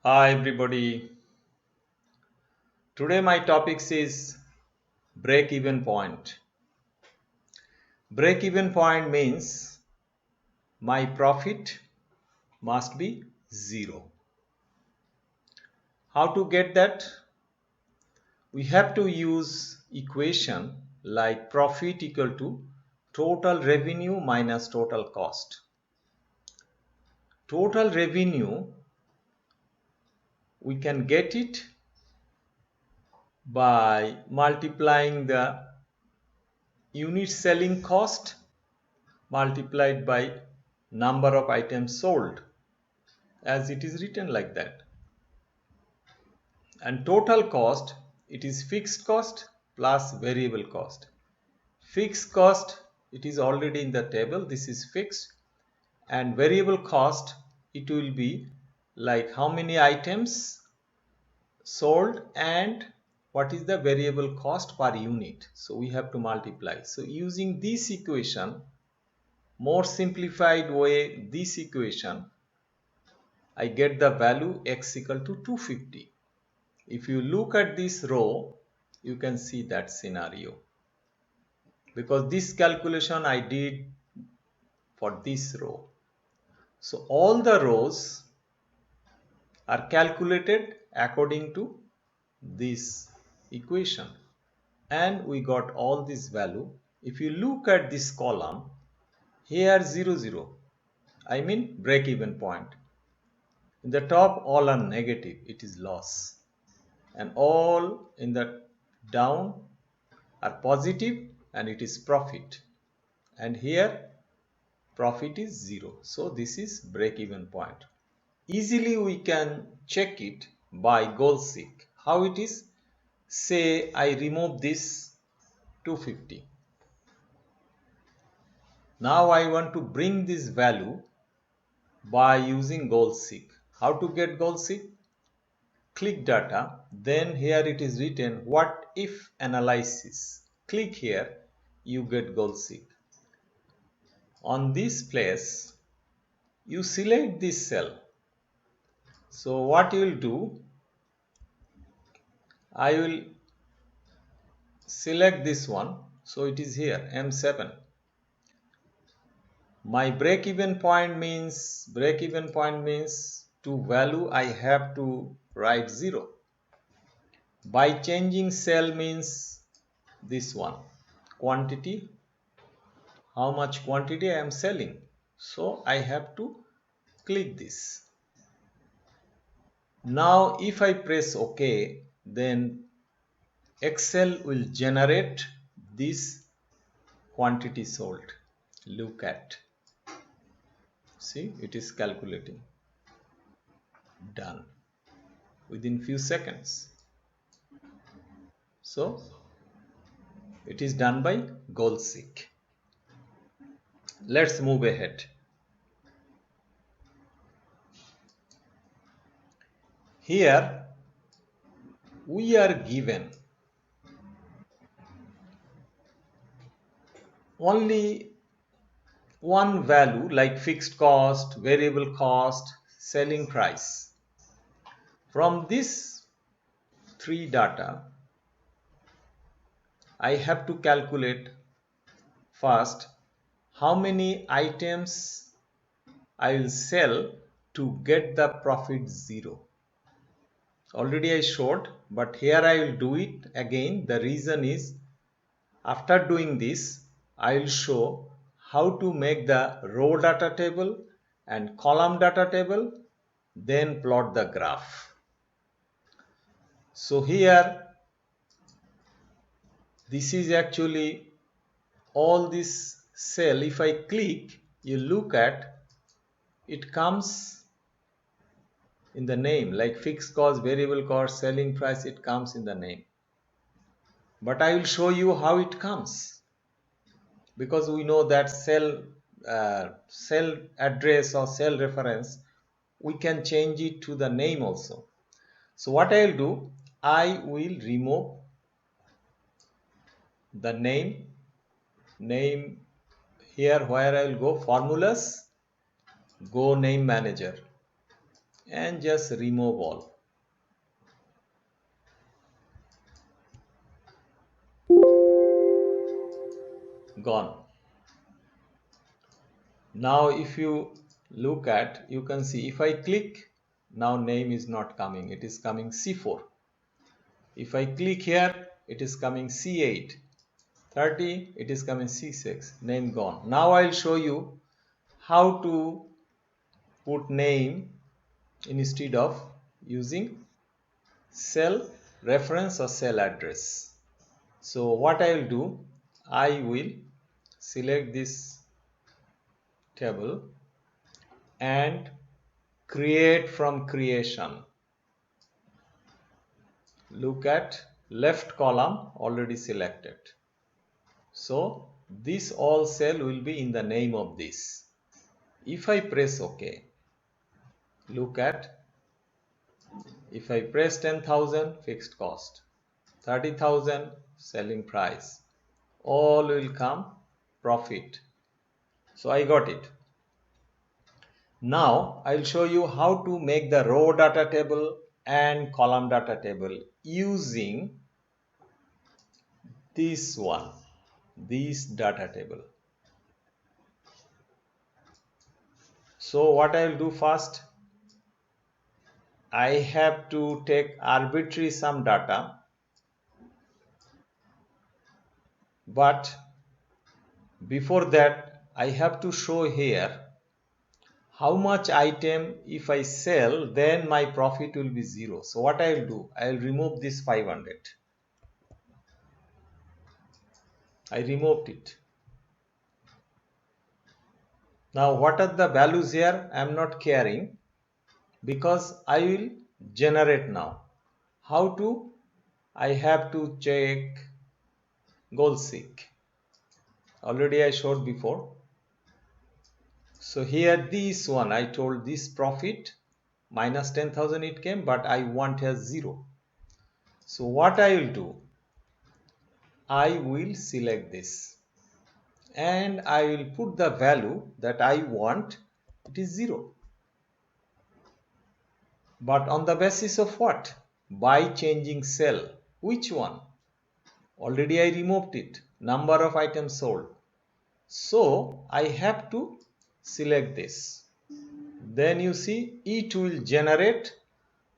Hi everybody. Today my topics is break even point. Break even point means my profit must be zero. How to get that? We have to use equation like profit equal to total revenue minus total cost. Total revenue we can get it by multiplying the unit selling cost multiplied by number of items sold, as it is written like that. And total cost, it is fixed cost plus variable cost. Fixed cost, it is already in the table, this is fixed. And variable cost, it will be like how many items sold and what is the variable cost per unit. So we have to multiply. So using this equation, more simplified way, this equation, I get the value x equal to 250. If you look at this row, you can see that scenario, because this calculation I did for this row. So all the rows are calculated according to this equation, and we got all this value. If you look at this column here, 0 0, I mean break even point. In the top all are negative, it is loss, and all in the down are positive and it is profit, and here profit is 0. So this is break even point. Easily we can check it by goal seek. How it is? Say I remove this 250. Now I want to bring this value by using goal seek. How to get goal seek? Click data, then here it is written what if analysis. Click here, you get goal seek. On this place, you select this cell. So what you will do, I will select this one. So it is here, M7. My break even point means to value I have to write 0. By changing cell means this one, quantity, how much quantity I am selling. So I have to click this. Now if I press OK, then Excel will generate this quantity sold. Look at, see, it is calculating. Done within few seconds. So it is done by goal seek. Let's move ahead. Here we are given only one value like fixed cost, variable cost, selling price. From this three data, I have to calculate first how many items I will sell to get the profit 0. Already I showed, but here I will do it again. The reason is, after doing this, I will show how to make the row data table and column data table, then plot the graph. So here, this is actually all this cell. If I click, you look at, it comes in the name, like fixed cost, variable cost, selling price, it comes in the name. But I will show you how it comes, because we know that cell address or cell reference, we can change it to the name also. So what I will do, I will remove the name here, where I will go formulas, go name manager, and just remove all. Gone. Now if you look at, you can see if I click, now name is not coming, it is coming C4. If I click here, it is coming C8. 30, it is coming C6, name gone. Now I'll show you how to put name instead of using cell reference or cell address. So what I will do, I will select this table and create from creation. Look at left column already selected. So this all cell will be in the name of this. If I press OK, look at, if I press 10,000 fixed cost, 30,000 selling price, all will come profit. So I got it. Now I'll show you how to make the row data table and column data table using this one, this data table. So what I'll do first, I have to take arbitrary some data, but before that I have to show here how much item if I sell, then my profit will be 0. So what I will do, I will remove this 500. I removed it. Now what are the values here? I am not caring because I will generate now. How to? I have to check goal seek. Already I showed before. So here this one, I told this profit minus 10,000 it came, but I want here 0. So what I will do, I will select this and I will put the value that I want, it is 0. But on the basis of what? By changing cell. Which one? Already I removed it. Number of items sold. So I have to select this. Then you see it will generate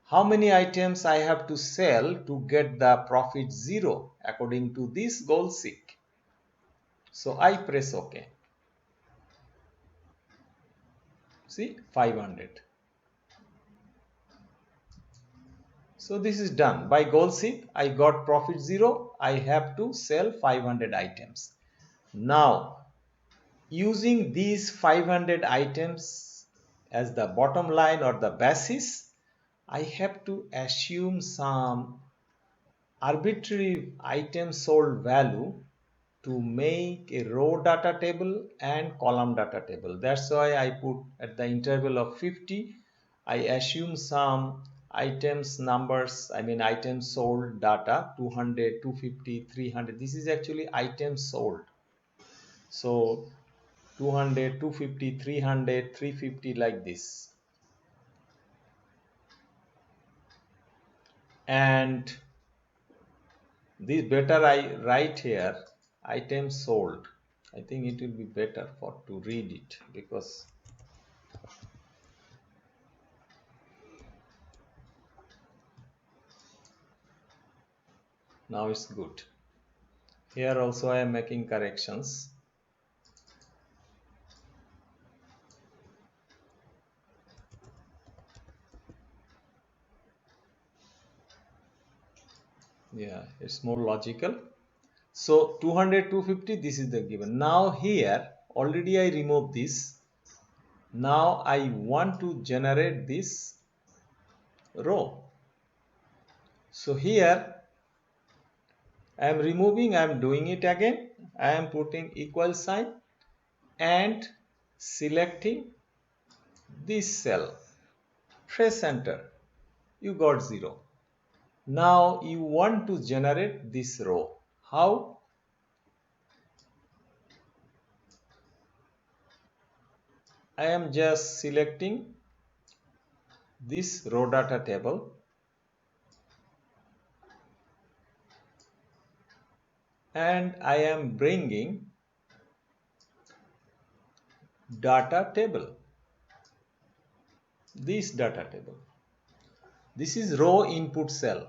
how many items I have to sell to get the profit 0 according to this goal seek. So I press OK. See 500. So this is done. By goal seek, I got profit 0. I have to sell 500 items. Now, using these 500 items as the bottom line or the basis, I have to assume some arbitrary item sold value to make a row data table and column data table. That's why I put at the interval of 50, I assume some items numbers, I mean items sold data 200, 250, 300. This is actually items sold. So 200, 250, 300, 350 like this. And this better I write here items sold. I think it will be better for to read it because now it's good. Here also I am making corrections. Yeah, it's more logical. So 200, 250, this is the given. Now here already I removed this. Now I want to generate this row. So here I am removing, I am doing it again. I am putting equal sign and selecting this cell. Press enter. You got 0. Now you want to generate this row. How? I am just selecting this row data table and I am bringing data table, this data table. This is row input cell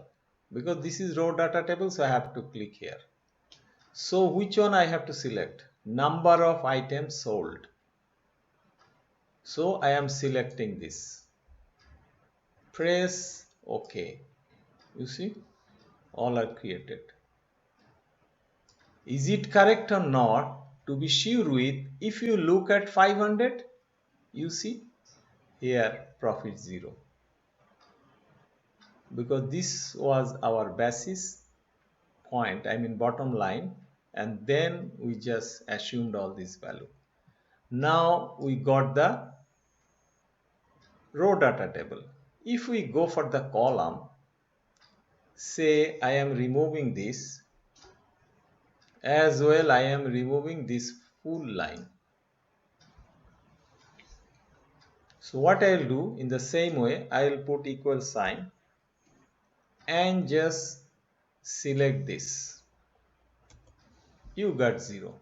because this is row data table, so I have to click here. So which one I have to select? Number of items sold. So I am selecting this. Press OK. You see, all are created. Is it correct or not? To be sure with, if you look at 500, you see here profit 0. Because this was our basis point, I mean bottom line, and then we just assumed all this value. Now we got the row data table. If we go for the column, say I am removing this, as well I am removing this full line. So what I will do in the same way, I will put equal sign and just select this. You got 0.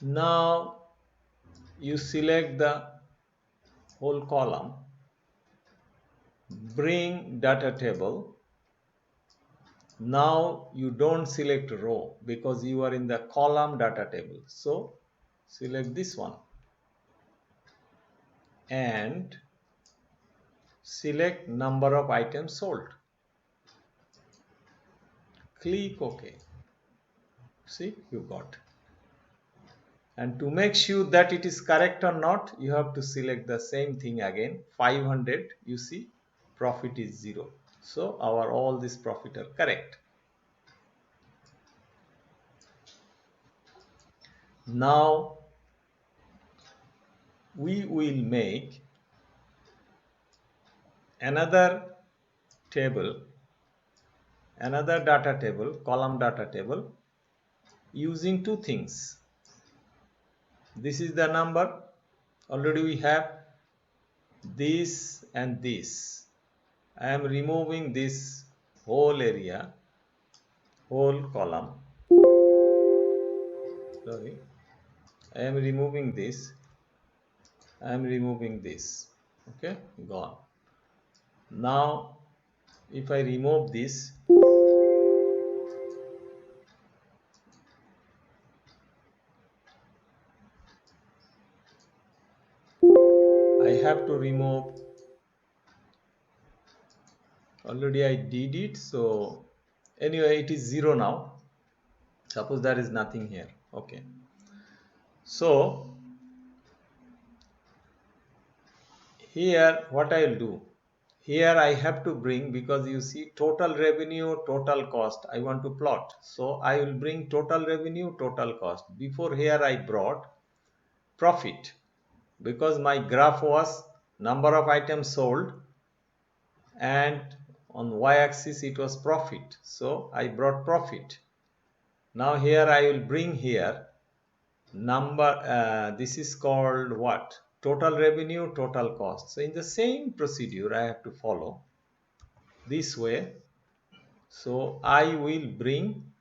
Now you select the whole column, bring data table. Now you don't select row because you are in the column data table. So select this one and select number of items sold. Click OK. See, you got. And to make sure that it is correct or not, you have to select the same thing again. 500, you see, profit is 0. So our all this profit are correct. Now we will make another table, another data table, column data table, using two things. This is the number. Already we have this and this. I am removing this whole area, whole column. Sorry, I am removing this. I am removing this. Okay, gone. Now, if I remove this, I have to remove. Already I did it. So anyway, it is 0 now. Suppose there is nothing here. Okay. So here what I will do, here I have to bring, because you see total revenue, total cost, I want to plot. So I will bring total revenue, total cost. Before here I brought profit because my graph was number of items sold and on y-axis it was profit. So I brought profit. Now here I will bring here number, this is called what? Total revenue, total cost. So in the same procedure I have to follow this way. So I will bring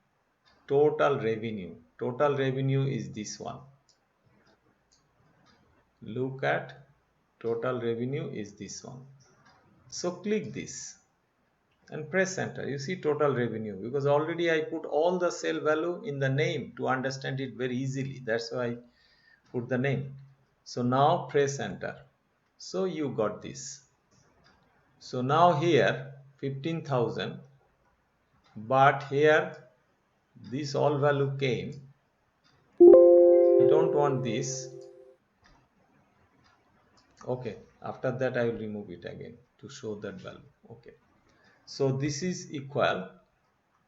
total revenue. Total revenue is this one. Look at total revenue is this one. So click this and press enter. You see total revenue, because already I put all the cell value in the name to understand it very easily. That's why I put the name. So now press enter. So you got this. So now here 15,000, but here this all value came. I don't want this. Okay, after that I will remove it again to show that value. Okay, so this is equal.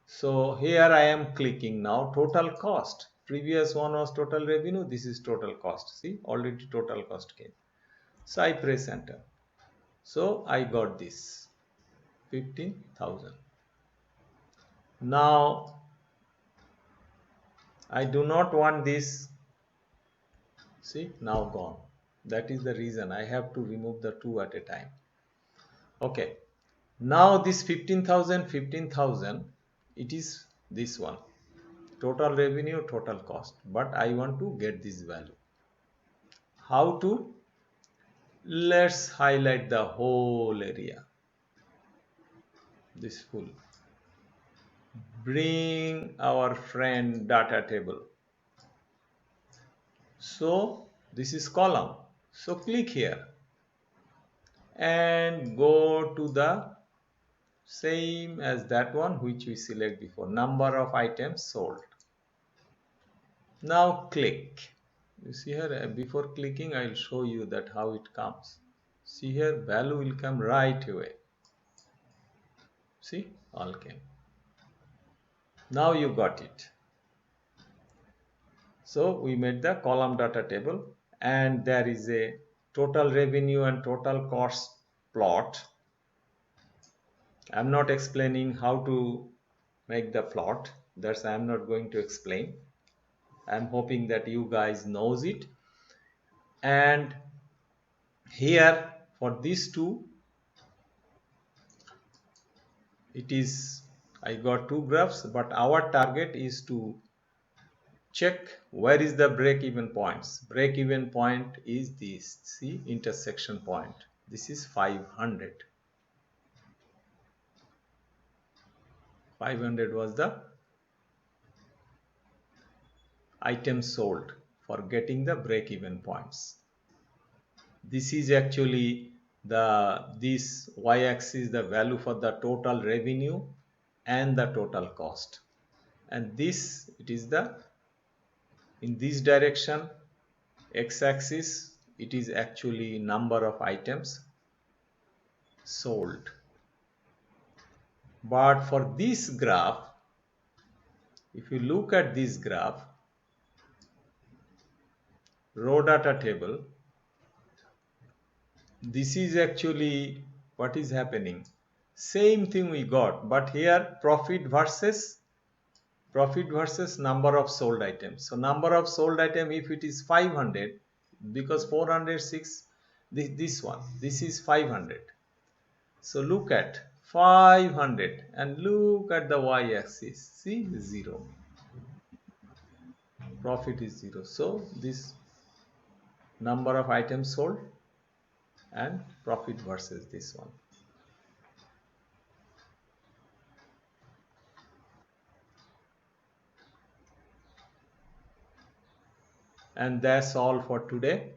So here I am clicking now total cost. Previous one was total revenue, this is total cost. See, already total cost came. So I press enter. So I got this 15,000. Now I do not want this. See, now gone. That is the reason I have to remove the two at a time. Okay, now this 15,000, it is this one, total revenue, total cost, but I want to get this value. How to? Let's highlight the whole area, this full. Bring our friend data table. So this is column. So click here and go to the same as that one which we select before, number of items sold. Now click. You see here, before clicking I will show you that how it comes. See here, value will come right away. See, all came. Now you got it. So we made the column data table, and there is a total revenue and total cost plot. I'm not explaining how to make the plot. That's I'm not going to explain. I'm hoping that you guys knows it. And here for these two, it is, I got two graphs, but our target is to check where is the break-even points. Break-even point is this, see, intersection point. This is 500. 500 was the item sold for getting the break-even points. This is actually this y-axis, the value for the total revenue and the total cost, and this, it is the, in this direction, x-axis, it is actually number of items sold. But for this graph, if you look at this graph, row data table, this is actually what is happening. Same thing we got, but here profit versus number of sold items. So number of sold item, if it is 500, because 406, this one, this is 500. So look at 500 and look at the y-axis. See, 0. Profit is 0. So this number of items sold and profit versus this one. And that's all for today.